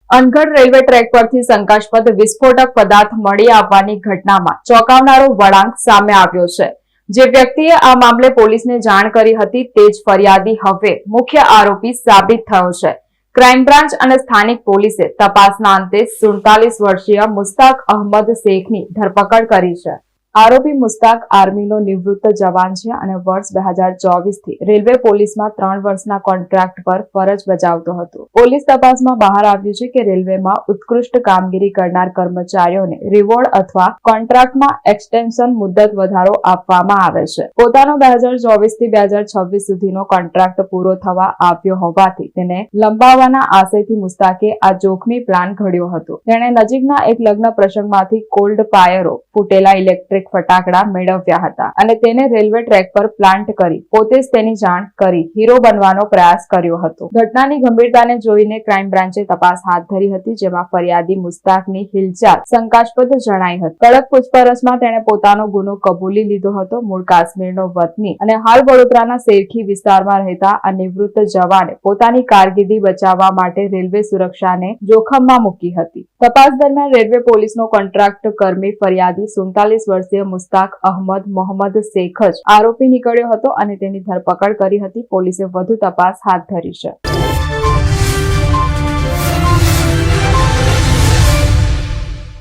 Angadh railway track પરથી શંકાસ્પદ વિસ્ફોટક પદાર્થ મળી આવવાની ઘટનામાં ચોંકાવનારો વળાંક સામે આવ્યો છે। જે વ્યક્તિએ આ મામલે પોલીસને જાણ કરી હતી તે જ ફરિયાદી હવે મુખ્ય આરોપી સાબિત થયો છે। ક્રાઇમ બ્રાન્ચ અને સ્થાનિક પોલીસે તપાસના અંતે 47 વર્ષીય મુસ્તાક અહમદ શેખની ધરપકડ કરી છે। આરોપી મુસ્તાક આર્મીનો નિવૃત્ત જવાન છે અને વર્ષ 2024થી રેલવે પોલીસમાં 3 વર્ષના કોન્ટ્રાક્ટ પર ફરજ બજાવતો હતો। પોલીસ તપાસમાં બહાર આવ્યું છે કે રેલવેમાં ઉત્કૃષ્ટ કામગીરી કરનાર કર્મચારીઓને રિવોર્ડ અથવા કોન્ટ્રાક્ટમાં એક્સટેન્શન મુદત વધારો આપવામાં આવે છે। પોતાનો 2024થી 2026 સુધીનો કોન્ટ્રાક્ટ પૂરો થવા આવ્યો હોવાથી તેને લંબાવવાના આશયથી મુસ્તાકે આ જોખમી પ્લાન ઘડ્યો હતો। તેણે નજીકના એક લગ્ન પ્રસંગમાંથી કોલ્ડ ફાયરો ફૂટેલા ઇલેક્ટ્રિક ફટાકડા મેળવ્યા હતા અને તેને રેલવે ટ્રેક પર પ્લાન્ટ કરી પોતે જ તેની જાણ કરી હીરો બનવાનો પ્રયાસ કર્યો હતો। ઘટનાની ગંભીરતાને જોઈને ક્રાઇમ બ્રાન્ચે તપાસ હાથ ધરી હતી, જેમાં ફરિયાદી મુસ્તાકની હિલચાલ શંકાસ્પદ જણાઈ હતી। કડક પૂછપરછમાં તેણે પોતાનો ગુનો કબૂલી લીધો હતો। મૂળ કાશ્મીરનો વતની અને હાલ વડોદરાના શેરખી વિસ્તારમાં રહેતા આ નિવૃત્ત જવાને પોતાની કારકિર્દી બચાવવા માટે રેલવે સુરક્ષાને જોખમમાં મૂકી હતી। તપાસ દરમિયાન રેલવે પોલીસનો કોન્ટ્રાક્ટ કર્મી ફરિયાદી 47 વર્ષીય મુસ્તાક અહમદ મોહમ્મદ શેખ જ આરોપી નીકળ્યો હતો અને તેની ધરપકડ કરી હતી। પોલીસે વધુ તપાસ હાથ ધરી છે।